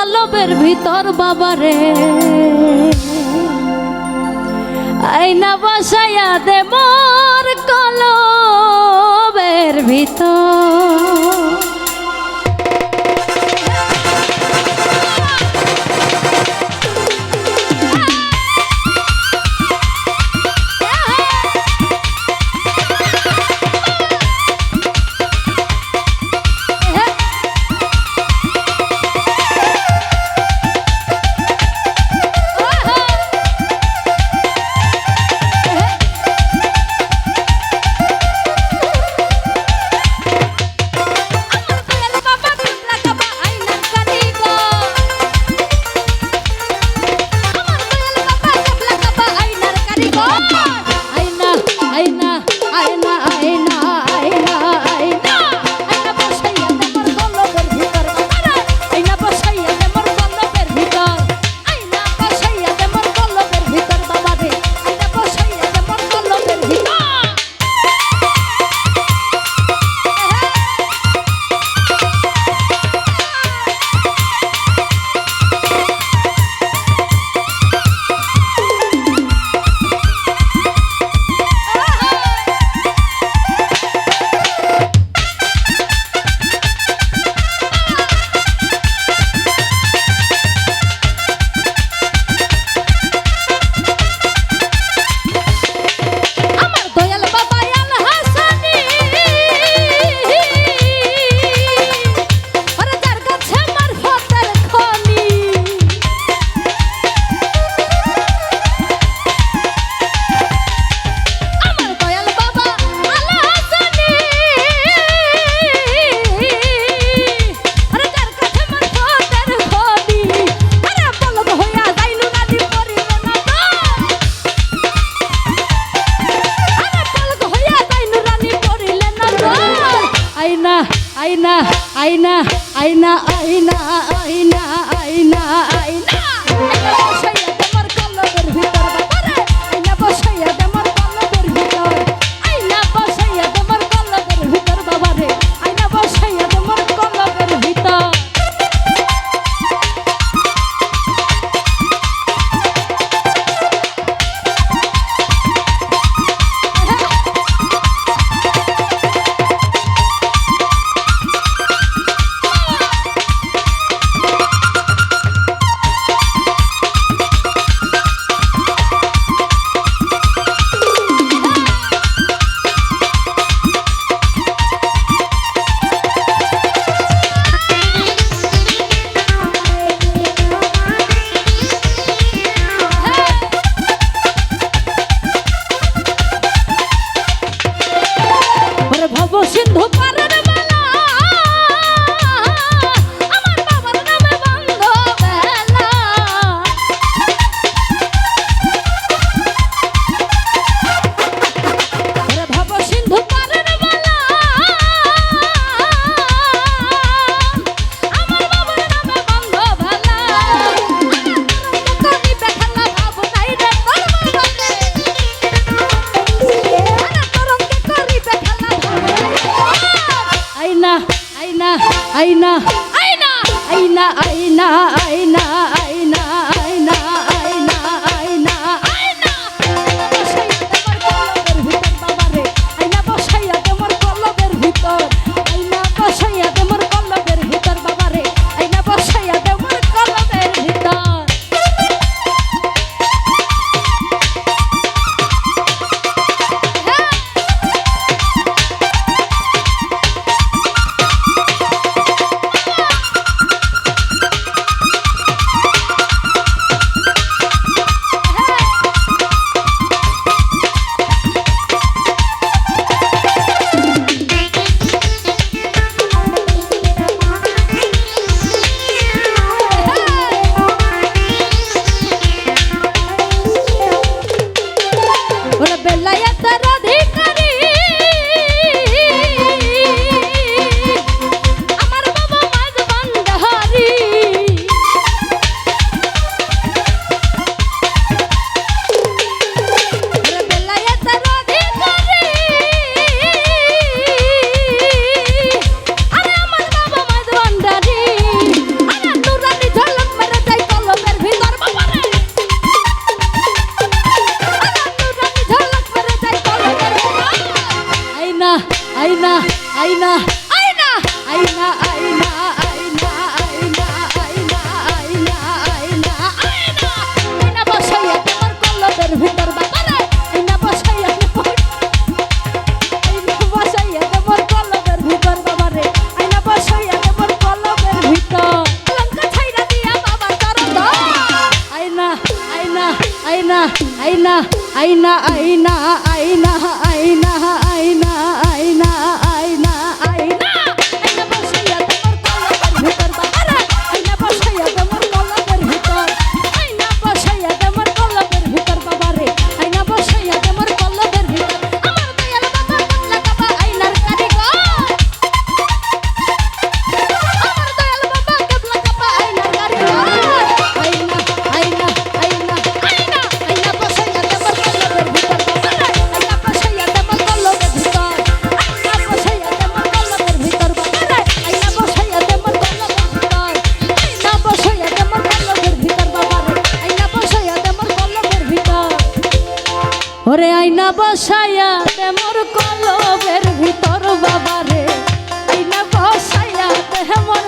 কলবের ভিতর বাবারে আইনা বসাইয়া দে মোর কলবের ভিতর। আইনা আইনা আইনা আইনা আইনা আইনা আইনা বসাইয়া তোমার কলবের ভিতর বাবারে আইনা বসাইয়া তোমার কলবের ভিতর আইনা বসাইয়া তোমার কলবের ভিতর বাবারে আইনা বসাইয়া তোমার কলবের ভিতর। সিন্ধু পারের বেলা আমার বাবার নামে বন্ধ বেলা ভাব সিন্ধু পারের বেলা আমার বাবার নামে বন্ধ বেলা করি বেখালা ভাব নাই রে তোর বাবারে তরঙ্গে করি বেখালা আইনা আইনা আইনা আইনা আইনা আইনা আইনা আইনা আইনা আইনা আইনা আইনা বসাইয়া তোমার কলবের ভিতর বাবারে আইনা বসাইয়া তোমার কলবের ভিতর বাবারে আইনা বসাইয়া তোমার কলবের ভিতর। আইনা আইনা আইনা আইনা আইনা আইনা আইনা আইনা আইনা আইনা আইনা আইনা বসাইয়া তোমার কলবের ভিতর বাবারে আইনা বসাইয়া তোমার কলবের ভিতর আইনা বসাইয়া তোমার কলবের ভিতর বাবারে আইনা বসাইয়া তোমার কলবের ভিতর আমার দয়াল বাবা বাংলা কাবা আইনার কারিগর আমার দয়াল বাবা কাবলা কাবা আইনার কারিগর আইনা আইনা আইনা আইনা আইনা বসাইয়া তোমার কলবের ভিতর বাবারে আইনা বসাইয়া তোমার কলবের ভিতর আইনা বসাইয়া তোমার কলবের ভিতর বাবারে আইনা বসাইয়া তোমার কলবের ভিতর আইনা বসাইয়া তোমার কলবের ভিতর বাবারে আইনা বসাইয়া তোমার কলবের ভিতর ওরে আইনা বসাইয়া তোমার কলবের ভিতর বাবারে আইনা বসাইয়া তোমার